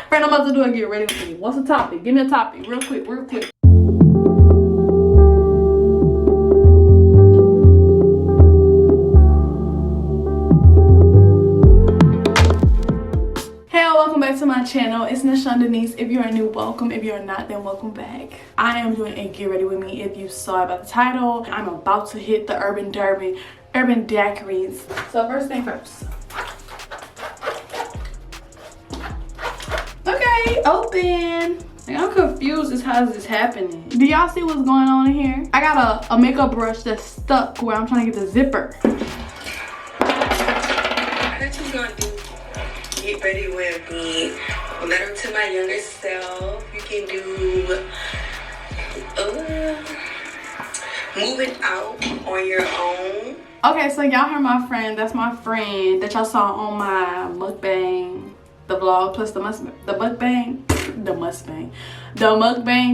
Friend, I'm about to do a get ready with me. What's the topic? Give me a topic real quick, real quick. Welcome back to my channel. It's Nishann Denise. If you are new, welcome. If you are not, then welcome back. I am doing a get ready with me. If you saw by the title, I'm about to hit the urban daiquiris. So first thing first. Okay, open. Like, I'm confused as how is this happening. Do y'all see what's going on in here? I got a makeup brush that's stuck where I'm trying to get the zipper. I got you gonna do get ready with me. A letter to my younger self. You can do moving out on your own. Okay, so y'all heard my friend. That's my friend that y'all saw on my mukbang, the vlog plus the mukbang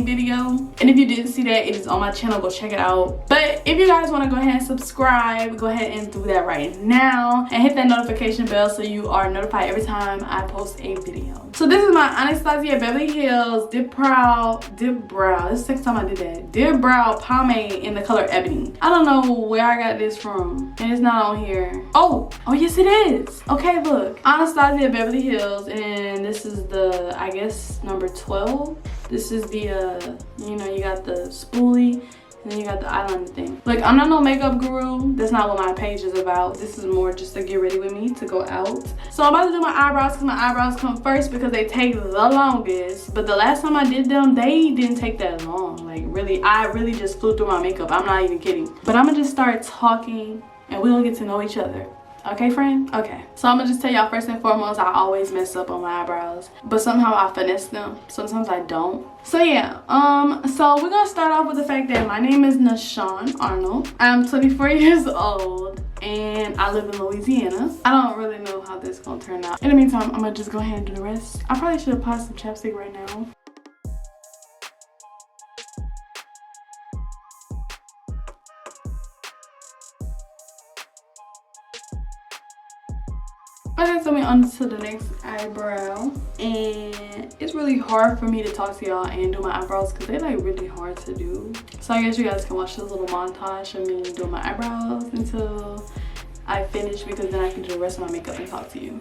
video. And if you didn't see that, it is on my channel. Go check it out. But if you guys want to go ahead and subscribe, go ahead and do that right now and hit that notification bell so you are notified every time I post a video. So this is my Anastasia Beverly Hills Dip Brow. This is the second time I did that. Dip Brow pomade in the color Ebony. I don't know where I got this from, and it's not on here. Oh yes it is. Okay, look, Anastasia Beverly Hills, and this is the, I guess, number 12. This is the you know, you got the spoolie and then you got the eyeliner thing. Like, I'm not no makeup guru. That's not what my page is about. This is more just to get ready with me to go out. So I'm about to do my eyebrows because my eyebrows come first because they take the longest. But the last time I did them, they didn't take that long. Like, really, I really just flew through my makeup. I'm not even kidding. But I'm gonna just start talking and we're gonna get to know each other. Okay, friend? Okay. So I'm gonna just tell y'all first and foremost, I always mess up on my eyebrows, but somehow I finesse them. Sometimes I don't. So yeah, so we're gonna start off with the fact that my name is Nishann Arnold. I'm 24 years old and I live in Louisiana. I don't really know how this is gonna turn out. In the meantime, I'm gonna just go ahead and do the rest. I probably should apply some chapstick right now. Okay, so we're on to the next eyebrow, and it's really hard for me to talk to y'all and do my eyebrows because they're like really hard to do. So I guess you guys can watch this little montage of me doing my eyebrows until I finish, because then I can do the rest of my makeup and talk to you.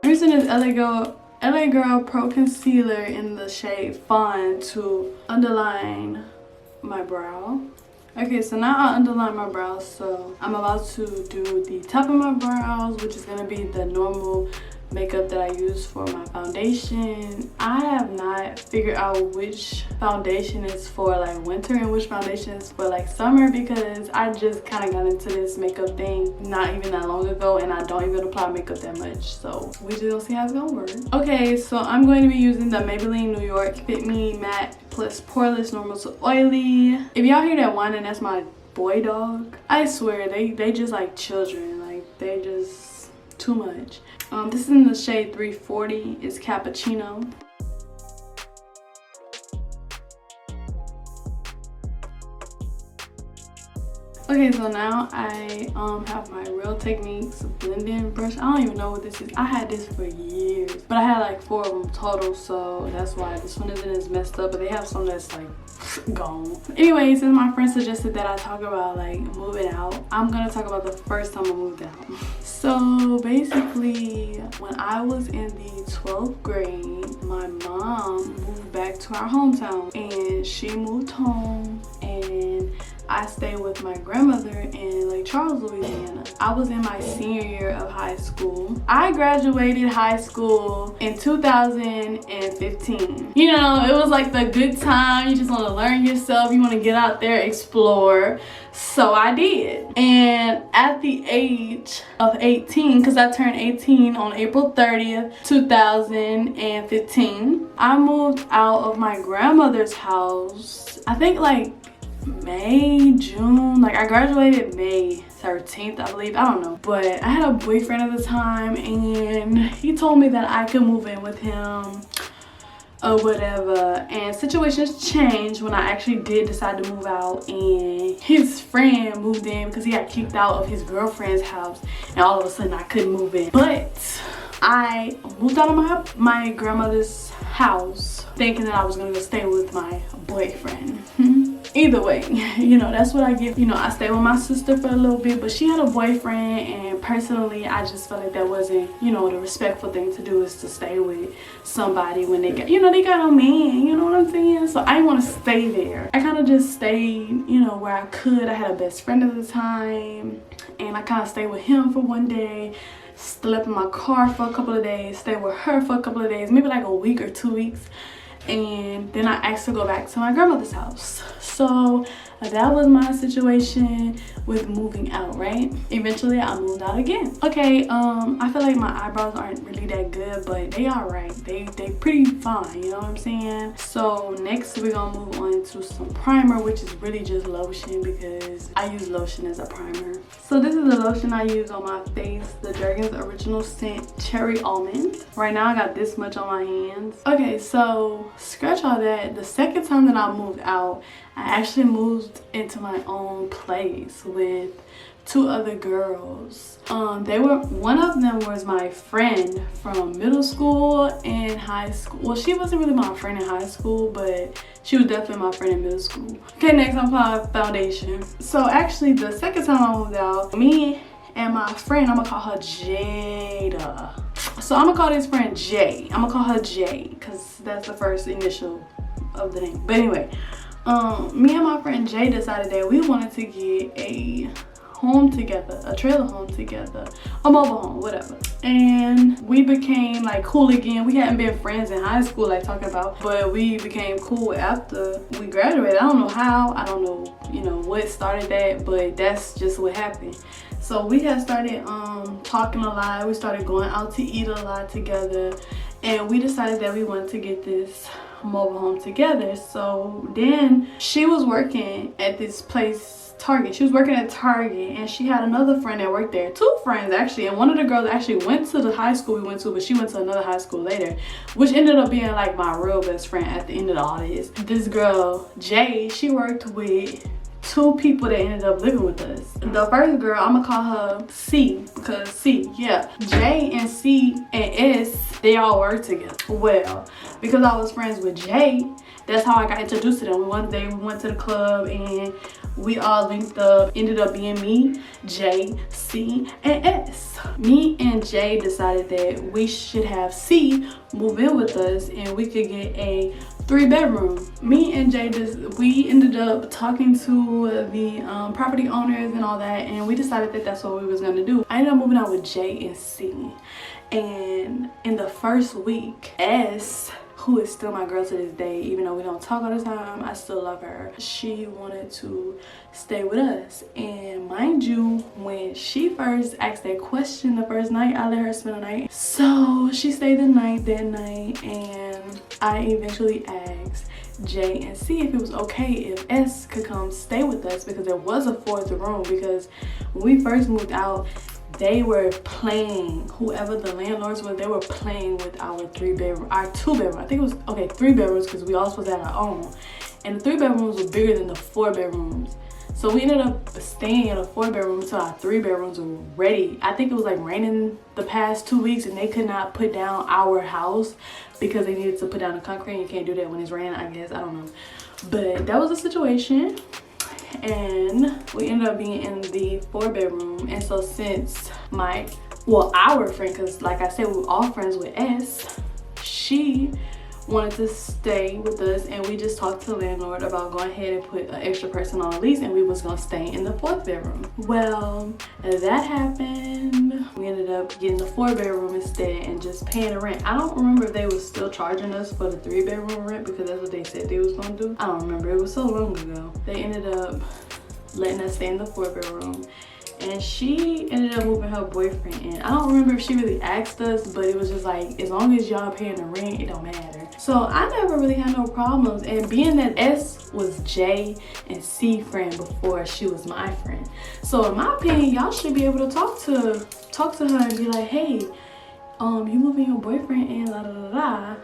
I'm using this LA Girl Pro Concealer in the shade Fawn to underline my brow. Okay, so now I underline my brows, so I'm about to do the top of my brows, which is gonna be the normal makeup that I use for my foundation. I have not figured out which foundation is for like winter and which foundation is for like summer, because I just kind of got into this makeup thing not even that long ago and I don't even apply makeup that much, so we just gonna see how it's gonna work. Okay, so I'm going to be using the Maybelline New York Fit Me Matte Plus Poreless Normal to Oily. If y'all hear that whining, that's my boy dog. I swear they just like children, like they just too much. This is in the shade 340. It's Cappuccino. Okay, so now I have my Real Techniques blending brush. I don't even know what this is. I had this for years, but I had like 4 of them total, so that's why this one isn't as messed up, but they have some that's like gone. Anyway, since my friend suggested that I talk about like moving out, I'm gonna talk about the first time I moved out. So basically, when I was in the 12th grade, my mom moved back to our hometown and she moved home, and I stayed with my grandmother in Lake Charles, Louisiana. I was in my senior year of high school. I graduated high school in 2015. You know, it was like the good time. You just want to learn yourself. You want to get out there, explore. So I did. And at the age of 18, because I turned 18 on April 30th, 2015, I moved out of my grandmother's house, I think like May, June. Like, I graduated May 13th, I believe. I don't know. But I had a boyfriend at the time, and he told me that I could move in with him or whatever. And situations changed when I actually did decide to move out, and his friend moved in because he got kicked out of his girlfriend's house, and all of a sudden I couldn't move in. But I moved out of my grandmother's house thinking that I was gonna go stay with my boyfriend. Either way, you know, that's what I get. You know, I stayed with my sister for a little bit, but she had a boyfriend, and personally I just felt like that wasn't, you know, the respectful thing to do, is to stay with somebody when they got, you know, they got a man, you know what I'm saying? So I didn't want to stay there. I kind of just stayed, you know, where I could. I had a best friend at the time, and I kind of stayed with him for one day, slept in my car for a couple of days, stayed with her for a couple of days, maybe like a week or 2 weeks, and then I asked to go back to my grandmother's house. So that was my situation with moving out, right? Eventually I moved out again. Okay, I feel like my eyebrows aren't really that good, but they are right. They pretty fine, you know what I'm saying? So next we're gonna move on to some primer, which is really just lotion, because I use lotion as a primer. So this is the lotion I use on my face, the Jergens Original Scent Cherry Almond. Right now I got this much on my hands. Okay, so scratch all that. The second time that I moved out, I actually moved into my own place with 2 other girls. One of them was my friend from middle school and high school. Well, she wasn't really my friend in high school, but she was definitely my friend in middle school. Okay, next I'm applying foundation. So actually the second time I moved out, me and my friend, I'm gonna call her Jada. So I'm gonna call this friend J. I'm gonna call her J because that's the first initial of the name. But anyway, me and my friend Jay decided that we wanted to get a home together, a trailer home together, a mobile home, whatever. And we became like cool again. We hadn't been friends in high school, like talking about, but we became cool after we graduated. I don't know how, I don't know, you know, what started that, but that's just what happened. So we had started talking a lot. We started going out to eat a lot together, and we decided that we wanted to get this mobile home together. So then she was working at this place, Target. She was working at Target, and she had another friend that worked there. 2 friends actually, and one of the girls actually went to the high school we went to, but she went to another high school later, which ended up being like my real best friend at the end of all this. This girl Jay, she worked with 2 people that ended up living with us. The first girl, I'm gonna call her C, because C, yeah. J and C and S, they all worked together. Well, because I was friends with J, that's how I got introduced to them. One day we went to the club and we all linked up. Ended up being me, J, C, and S. Me and J decided that we should have C move in with us and we could get a 3-bedroom. Me and Jay, we ended up talking to the property owners and all that, and we decided that that's what we was gonna do. I ended up moving out with Jay and C, and in the first week, S, who is still my girl to this day, even though we don't talk all the time, I still love her, she wanted to stay with us. And mind you, when she first asked that question the first night, I let her spend the night. So she stayed the night that night, and I eventually asked J and C if it was okay if S could come stay with us, because there was a 4th room. Because when we first moved out, they were playing, whoever the landlords were, they were playing with our 3-bedroom, our 2-bedroom. I think it was, okay, 3 bedrooms, because we all supposed to have our own. And the 3 bedrooms were bigger than the 4 bedrooms. So we ended up staying in a 4-bedroom until our 3 bedrooms were ready. I think it was like raining the past 2 weeks, and they could not put down our house because they needed to put down the concrete. You can't do that when it's raining, I guess, I don't know. But that was the situation. And we ended up being in the 4-bedroom. And so since our friend, because like I said, we were all friends with S, she wanted to stay with us, and we just talked to the landlord about going ahead and put an extra person on the lease, and we was gonna stay in the 4th bedroom. Well, as that happened, we ended up getting the 4-bedroom instead and just paying the rent. I don't remember if they were still charging us for the 3-bedroom rent, because that's what they said they was gonna do. I don't remember, it was so long ago. They ended up letting us stay in the 4-bedroom, and she ended up moving her boyfriend in. I don't remember if she really asked us, but it was just like, as long as y'all paying the rent, it don't matter. So I never really had no problems. And being that S was J and C friend before she was my friend, so in my opinion, y'all should be able to talk to her and be like, hey, you moving your boyfriend in, la da da da,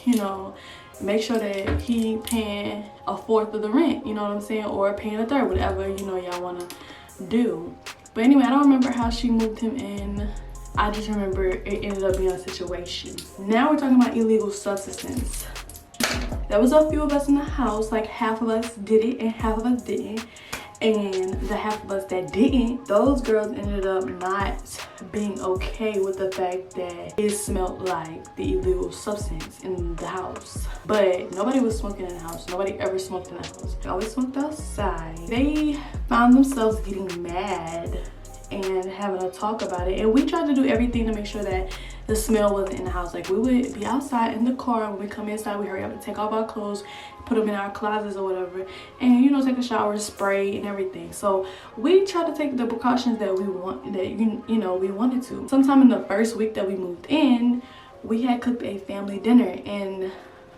you know, make sure that he paying a fourth of the rent, you know what I'm saying, or paying a third, whatever, you know, y'all want to do. But anyway, I don't remember how she moved him in. I just remember it ended up being a situation. Now we're talking about illegal substances. There was a few of us in the house, like half of us did it and half of us didn't. And the half of us that didn't, those girls ended up not being okay with the fact that it smelled like the illegal substance in the house. But nobody was smoking in the house. Nobody ever smoked in the house. They always smoked outside. They found themselves getting mad and having a talk about it. And we tried to do everything to make sure that the smell wasn't in the house. Like, we would be outside in the car. When we come inside, we hurry up and take off our clothes, put them in our closets or whatever, and, you know, take a shower, spray and everything. So we tried to take the precautions that we wanted to. Sometime in the first week that we moved in, we had cooked a family dinner, and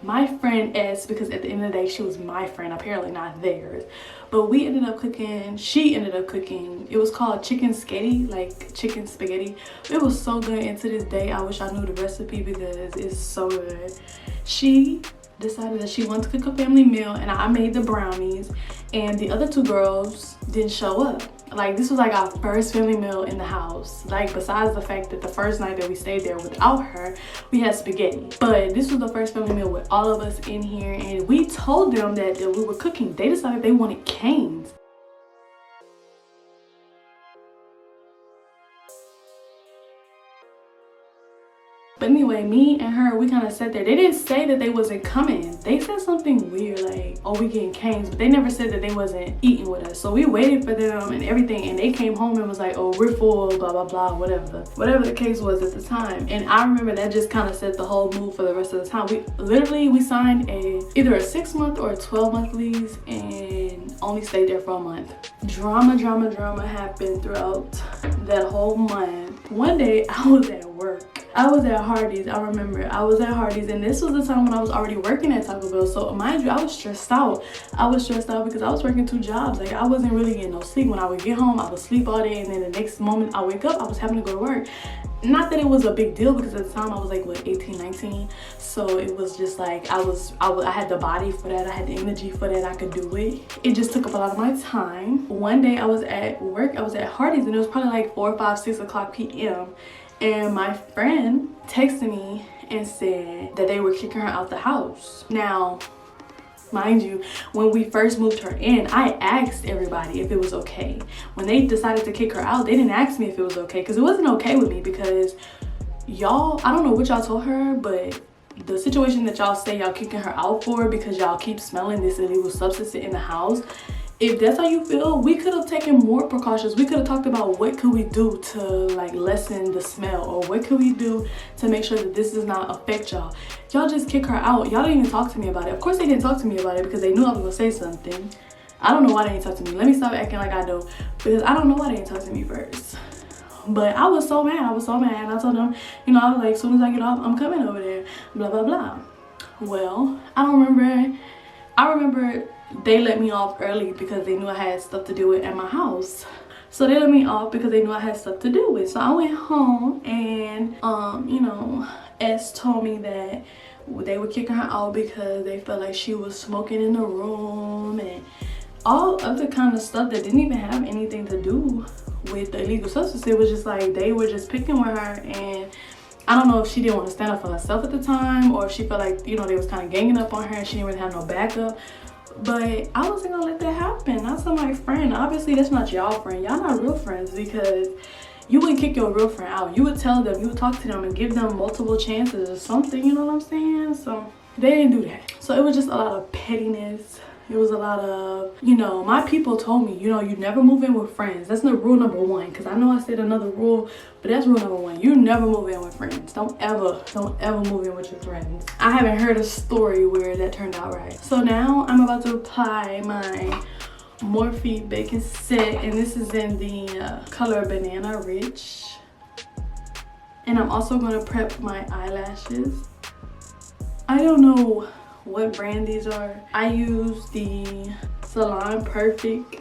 my friend S, because at the end of the day she was my friend, apparently not theirs, but we ended up cooking, she ended up cooking, it was called chicken spaghetti, like chicken spaghetti. It was so good, and to this day I wish I knew the recipe because it's so good. She decided that she wanted to cook a family meal, and I made the brownies, and the other two girls didn't show up. Like, this was like our first family meal in the house. Like, besides the fact that the first night that we stayed there without her, we had spaghetti. But this was the first family meal with all of us in here, and we told them that we were cooking. They decided they wanted canes. But anyway, me and her, we kind of sat there. They didn't say that they wasn't coming. They said something weird, like, oh, we getting canes, but they never said that they wasn't eating with us. So we waited for them and everything, and they came home and was like, oh, we're full, blah, blah, blah, whatever the case was at the time. And I remember that just kind of set the whole mood for the rest of the time. We signed either a 6-month or a 12-month lease and only stayed there for a month. Drama happened throughout that whole month. One day I was at work. I was at Hardee's. I remember I was at Hardee's, and this was the time when I was already working at Taco Bell. So mind you, I was stressed out. I was stressed out because I was working 2 jobs. Like, I wasn't really getting no sleep. When I would get home, I would sleep all day, and then the next moment I wake up, I was having to go to work. Not that it was a big deal, because at the time I was like, what, 18, 19? So it was just like, I had the body for that. I had the energy for that. I could do it. It just took up a lot of my time. One day I was at work. I was at Hardee's, and it was probably like 4, 5, 6 o'clock p.m. And my friend texted me and said that they were kicking her out the house. Now, mind you, when we first moved her in, I asked everybody if it was okay. When they decided to kick her out, they didn't ask me if it was okay, because it wasn't okay with me, because y'all, I don't know what y'all told her, but the situation that y'all say y'all kicking her out for because y'all keep smelling this illegal substance in the house, if that's how you feel, we could have taken more precautions. We could have talked about what could we do to like lessen the smell, or what could we do to make sure that this does not affect y'all. Y'all just kick her out. Y'all didn't even talk to me about it. Of course they didn't talk to me about it because they knew I was gonna say something. I don't know why they didn't talk to me. Let me stop acting like I know, because I don't know why they didn't talk to me first. But I was so mad. And I told them, you know, I was like, as soon as I get off, I'm coming over there, blah, blah, blah. Well, I remember they let me off early because they knew I had stuff to do with at my house. So they let me off because they knew I had stuff to do with. So I went home, and you know, S told me that they were kicking her out because they felt like she was smoking in the room and all other kind of stuff that didn't even have anything to do with the illegal substance. It was just like they were just picking with her, and I don't know if she didn't want to stand up for herself at the time, or if she felt like, you know, they was kind of ganging up on her and she didn't really have no backup. But I wasn't gonna let that happen. That's not my friend. Obviously that's not y'all friend. Y'all not real friends, because you wouldn't kick your real friend out. You would tell them, you would talk to them and give them multiple chances or something, you know what I'm saying? So they didn't do that. So it was just a lot of pettiness. It was a lot of, you know, my people told me, you know, you never move in with friends. That's the rule number 1, because I know I said another rule, but that's rule number 1. You never move in with friends. Don't ever move in with your friends. I haven't heard a story where that turned out right. So now I'm about to apply my Morphe Bacon Set, and this is in the color Banana Rich. And I'm also going to prep my eyelashes. I don't know what brand these are. I use the Salon Perfect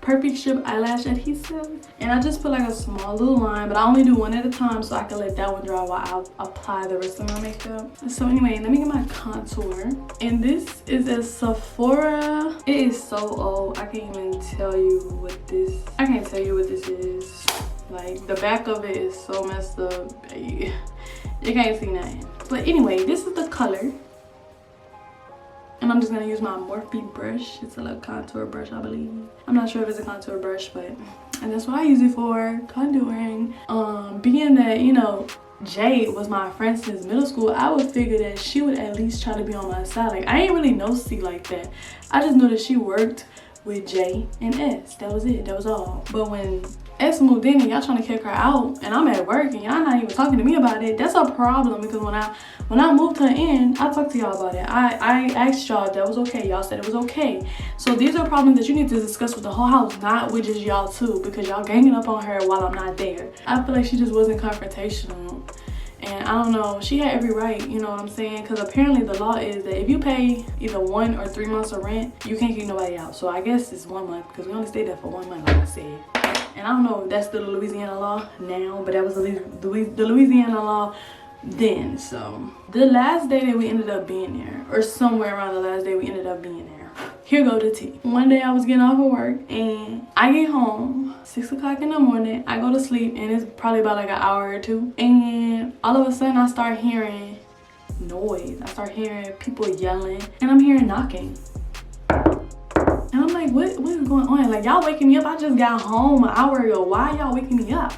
perfect strip eyelash adhesive, and I just put like a small little line, but I only do one at a time so I can let that one dry while I apply the rest of my makeup. So anyway, let me get my contour, and this is a Sephora. It is so old, I can't even tell you what this, I can't tell you what this is. Like, the back of it is so messed up, you can't see nothing. But anyway, this is the color. And I'm just gonna use my Morphe brush. It's a little contour brush, I believe. I'm not sure if it's a contour brush, but, and that's what I use it for, contouring. Being that, you know, Jay was my friend since middle school, I would figure that she would at least try to be on my side. Like, I ain't really know C like that. I just know that she worked with J and S. That was it, that was all. But when S moved in and y'all trying to kick her out, and I'm at work and y'all not even talking to me about it, that's a problem. Because when I moved her in, I talked to y'all about it. I asked y'all if that was okay. Y'all said it was okay. So these are problems that you need to discuss with the whole house, not with just y'all too, because y'all ganging up on her while I'm not there. I feel like she just wasn't confrontational. And I don't know, she had every right, you know what I'm saying? Because apparently the law is that if you pay either 1 or 3 months of rent, you can't kick nobody out. So I guess it's 1 month, because we only stayed there for 1 month, like I said. And I don't know if that's the Louisiana law now, but that was the Louisiana law then. So the last day that we ended up being there, or somewhere around the last day we ended up being there, here go the tea. One day I was getting off of work and I get home 6 o'clock in the morning. I go to sleep and it's probably about like an hour or two, and all of a sudden I start hearing noise. I start hearing people yelling, and I'm hearing knocking. And I'm like, what is going on? Like, y'all waking me up? I just got home an hour ago. Why y'all waking me up?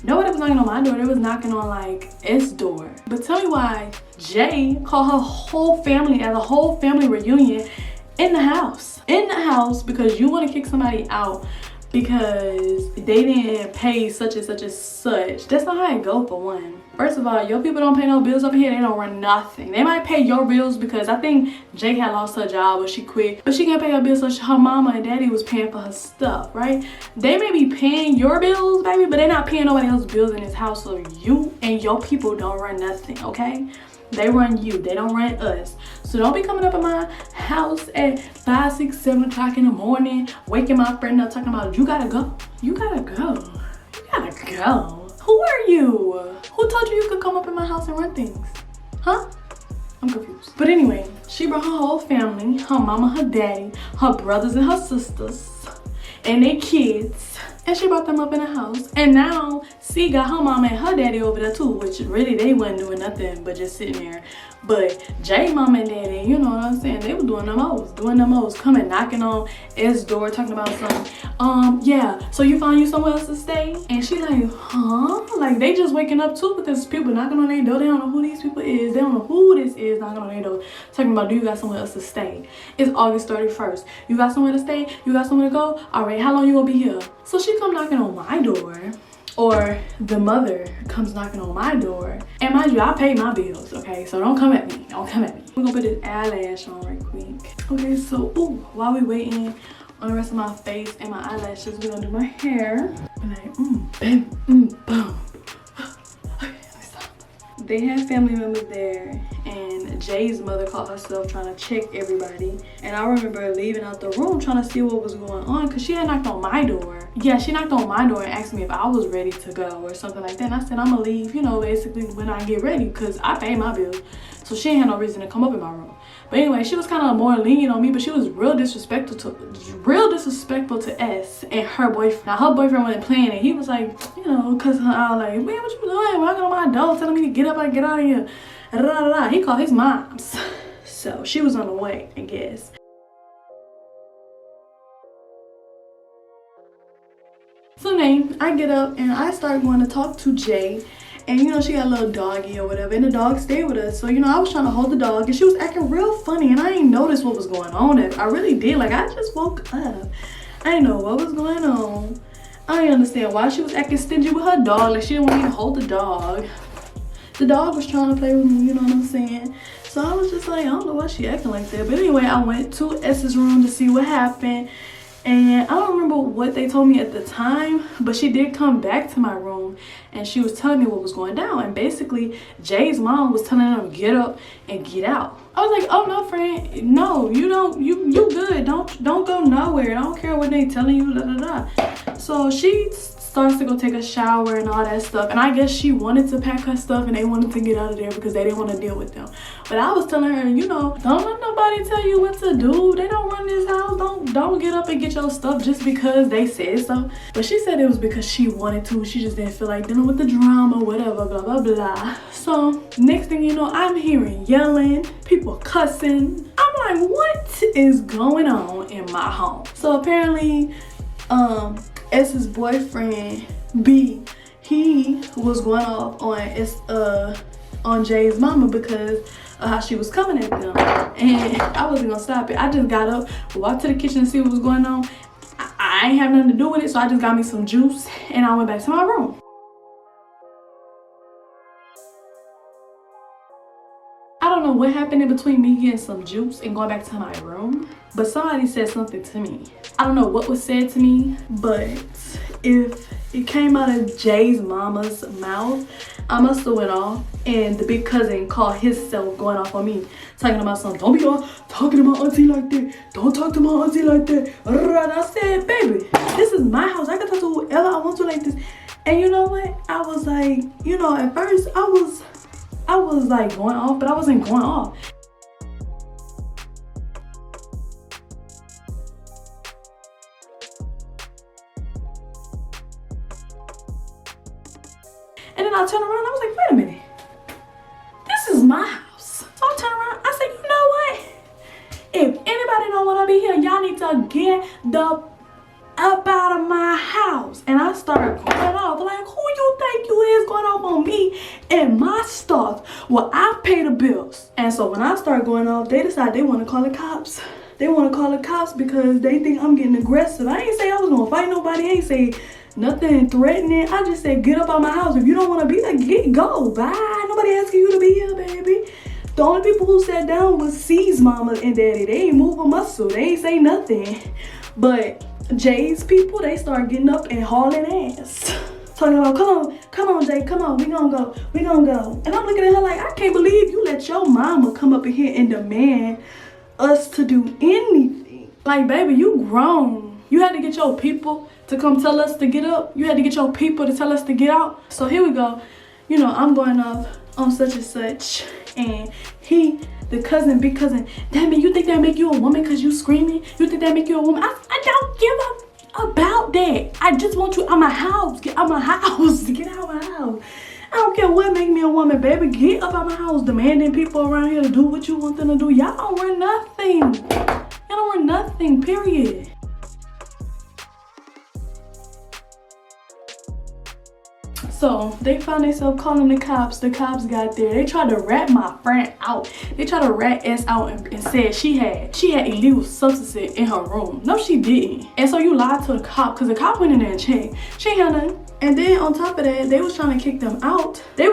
Nobody was knocking on my door. They was knocking on like S door. But tell me why Jay called her whole family at a whole family reunion in the house. In the house because you want to kick somebody out because they didn't pay such and such and such. That's not how it go, for one. First of all, your people don't pay no bills over here. They don't run nothing. They might pay your bills because I think Jay had lost her job or she quit, but she can't pay her bills, so her mama and daddy was paying for her stuff, right? They may be paying your bills, baby, but they're not paying nobody else's bills in this house, so you and your people don't run nothing, okay? They run you, they don't run us. So don't be coming up at my house at 5, 6, 7 o'clock in the morning, waking my friend up talking about, you gotta go. You gotta go. You gotta go. Who are you? Who told you you could come up in my house and run things? Huh? I'm confused. But anyway, she brought her whole family, her mama, her daddy, her brothers and her sisters, and their kids. And she brought them up in the house. And now, C got her mama and her daddy over there too, which really they wasn't doing nothing but just sitting there. But Jay mama and daddy, you know what I'm saying, they were doing the most, coming knocking on S door, talking about something. Yeah, so you find you somewhere else to stay? And she like, huh? Like, they just waking up too because people knocking on their door. They don't know who these people is. They don't know who this is knocking on their door, talking about, do you got somewhere else to stay? It's August 31st. You got somewhere to stay? You got somewhere to go? All right, how long you gonna be here? So she come knocking on my door, or the mother comes knocking on my door. And mind you, I pay my bills, okay? So don't come at me, don't come at me. We're gonna put this eyelash on right quick. Okay, so while we waiting on the rest of my face and my eyelashes, we're gonna do my hair. And like, boom. Okay, let me stop. They had family members there, and Jay's mother called herself trying to check everybody. And I remember leaving out the room trying to see what was going on because she had knocked on my door. Yeah, she knocked on my door and asked me if I was ready to go or something like that. And I said, I'm gonna leave, you know, basically when I get ready because I pay my bills. So she ain't had no reason to come up in my room. But anyway, she was kind of more lenient on me, but she was real disrespectful to S and her boyfriend. Now her boyfriend wasn't playing it. He was like, you know, cause I was like, man, what you doing? Walking on my door, telling me to get up and get out of here. He called his moms. So she was on the way, I guess. So then I get up and I start going to talk to Jay. And you know, she got a little doggy or whatever, and the dog stayed with us. So you know, I was trying to hold the dog and she was acting real funny, and I didn't notice what was going on. I really did. Like, I just woke up. I didn't know what was going on. I didn't understand why she was acting stingy with her dog. Like, she didn't want me to hold the dog. The dog was trying to play with me, you know what I'm saying? So I was just like, I don't know why she acting like that. But anyway, I went to S's room to see what happened. And I don't remember what they told me at the time, but she did come back to my room and she was telling me what was going down. And basically Jay's mom was telling them get up and get out. I was like, oh no, friend, no, you good. Don't go nowhere. I don't care what they telling you, da da da. So she starts to go take a shower and all that stuff, and I guess she wanted to pack her stuff and they wanted to get out of there because they didn't want to deal with them. But I was telling her, you know, don't let nobody tell you what to do. They don't run this house. Don't get up and get your stuff just because they said so. But she said it was because she wanted to. She just didn't feel like dealing with the drama, whatever, blah blah blah. So next thing you know, I'm hearing yelling, people cussing. I'm like, what is going on in my home? So apparently S's boyfriend B, he was going off on Jay's mama because of how she was coming at them, and I wasn't gonna stop it. I just got up, walked to the kitchen to see what was going on. I ain't have nothing to do with it, so I just got me some juice and I went back to my room. I don't know what happened in between me getting some juice and going back to my room, but somebody said something to me. I don't know what was said to me, but if it came out of Jay's mama's mouth, I must have went off, and the big cousin called himself going off on me, talking about something. Don't be all talking to my auntie like that. Don't talk to my auntie like that. And I said, baby, this is my house. I can talk to whoever I want to like this. And you know what? I was like, you know, at first I was like going off, but I wasn't going off. And then I turned around, I was like, wait a minute. This is my house. So I turned around, I said, you know what? If anybody don't want to be here, y'all need to get the up out of my house. And I started going off like, who you think you is going off on me and my stuff? Well, I pay the bills. And so when I started going off, they decided they want to call the cops. They want to call the cops because they think I'm getting aggressive. I ain't say I was gonna fight nobody. I ain't say nothing threatening. I just said get up out my house. If you don't want to be there, go. Bye. Nobody asking you to be here, baby. The only people who sat down was C's mama and daddy. They ain't move a muscle. They ain't say nothing. But Jay's people, they start getting up and hauling ass. Talking about, come on, Jay, come on, we gonna go. And I'm looking at her like, I can't believe you let your mama come up in here and demand us to do anything. Like, baby, you grown. You had to get your people to come tell us to get up. You had to get your people to tell us to get out. So here we go. You know, I'm going off on such and such. And the cousin, big cousin, damn it, you think that make you a woman because you screaming? You think that make you a woman? I don't give up about that. I just want you out my house. Get out my house. Get out my house. I don't care what make me a woman, baby. Get up out my house. Demanding people around here to do what you want them to do. Y'all don't run nothing. Y'all don't run nothing, period. So they found themselves calling the cops. The cops got there. They tried to rat my friend out. They tried to rat S out and said she had illegal substances in her room. No, she didn't. And so you lied to the cop because the cop went in there and checked. She ain't had nothing. And then on top of that, they was trying to kick them out. They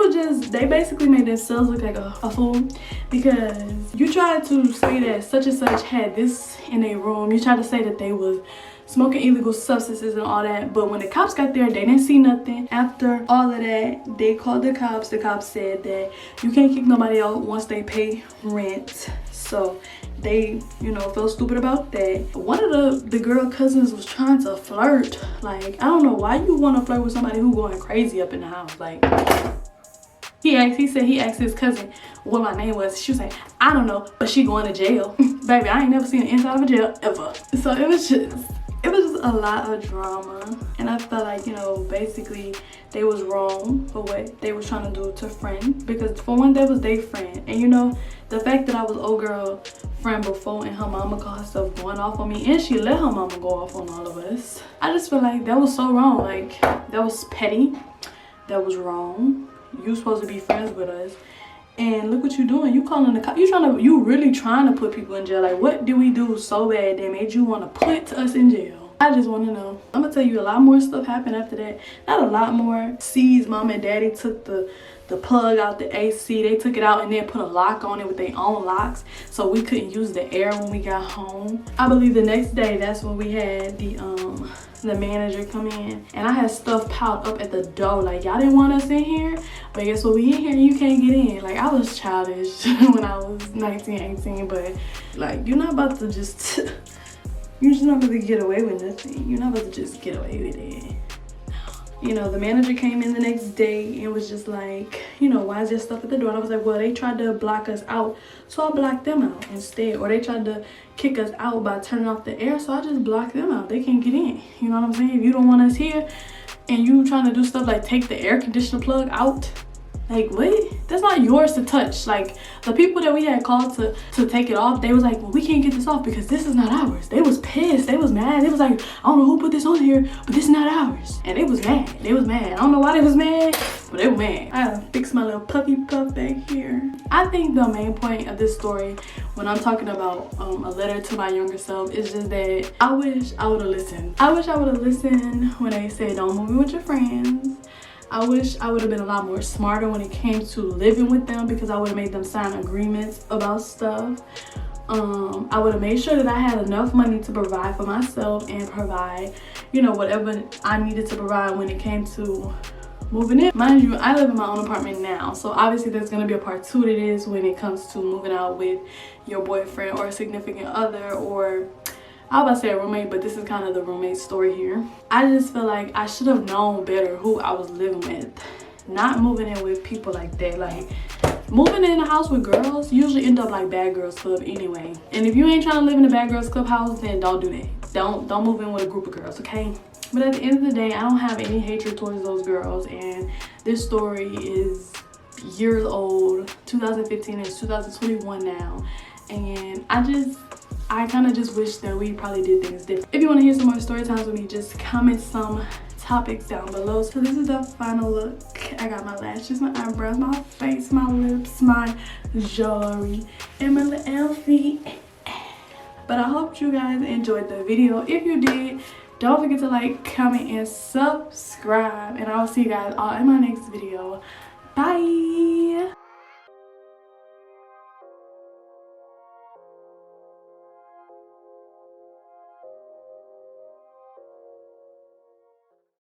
basically made themselves look like a fool because you tried to say that such and such had this in their room. You tried to say that they was smoking illegal substances and all that, but when the cops got there, they didn't see nothing. After all of that, they called the cops. The cops said that you can't kick nobody out once they pay rent. So they, you know, felt stupid about that. One of the girl cousins was trying to flirt. Like, I don't know why you want to flirt with somebody who going crazy up in the house. Like, he asked his cousin what my name was. She was like, I don't know, but she going to jail. Baby, I ain't never seen the inside of a jail ever. So it was just a lot of drama, and I felt like, you know, basically they was wrong for what they was trying to do to friend, because for one, that was their friend. And you know, the fact that I was old girl friend before and her mama called herself going off on me, and she let her mama go off on all of us, I just feel like that was so wrong. Like, that was petty, that was wrong. You supposed to be friends with us, and look what you doing. You calling the cops. You really trying to put people in jail. Like, what did we do so bad that made you want to put us in jail? I just want to know. I'm gonna tell you a lot more stuff happened after that. Not a lot more. C's mom and daddy took the plug out the AC. They took it out and then put a lock on it with their own locks, so we couldn't use the air when we got home. I believe the next day, that's when we had the manager come in, and I had stuff piled up at the door. Like, y'all didn't want us in here, but guess what, we in here and you can't get in. Like, I was childish when I was 19, 18, but like, you're not about to just you're just not about to get away with nothing. You're not about to just get away with it. You know, the manager came in the next day and was just like, you know, why is there stuff at the door? And I was like, well, they tried to block us out, so I blocked them out instead. Or they tried to kick us out by turning off the air, so I just blocked them out. They can't get in. You know what I'm saying? If you don't want us here and you trying to do stuff like take the air conditioner plug out, like, what? That's not yours to touch. Like, the people that we had called to take it off, they was like, well, we can't get this off because this is not ours. They was pissed. They was mad. They was like, I don't know who put this on here, but this is not ours. And they was mad. They was mad. I don't know why they was mad, but they were mad. I gotta fix my little puppy puff back here. I think the main point of this story, when I'm talking about a letter to my younger self, is just that I wish I would have listened. I wish I would have listened when they said don't move in with your friends. I wish I would have been a lot more smarter when it came to living with them, because I would have made them sign agreements about stuff. I would have made sure that I had enough money to provide for myself and provide, you know, whatever I needed to provide when it came to moving in. Mind you, I live in my own apartment now, so obviously there's going to be a part 2 to this when it comes to moving out with your boyfriend or a significant other, or I was about to say a roommate, but this is kind of the roommate story here. I just feel like I should have known better who I was living with. Not moving in with people like that. Like, moving in a house with girls usually end up like Bad Girls Club anyway. And if you ain't trying to live in a Bad Girls Club house, then don't do that. Don't move in with a group of girls, okay? But at the end of the day, I don't have any hatred towards those girls, and this story is years old. 2015 is 2021 now, and I kind of just wish that we probably did things different. If you want to hear some more story times with me, just comment some topics down below. So this is the final look. I got my lashes, my eyebrows, my face, my lips, my jewelry, and my little outfit. But I hope you guys enjoyed the video. If you did, don't forget to like, comment, and subscribe. And I will see you guys all in my next video. Bye!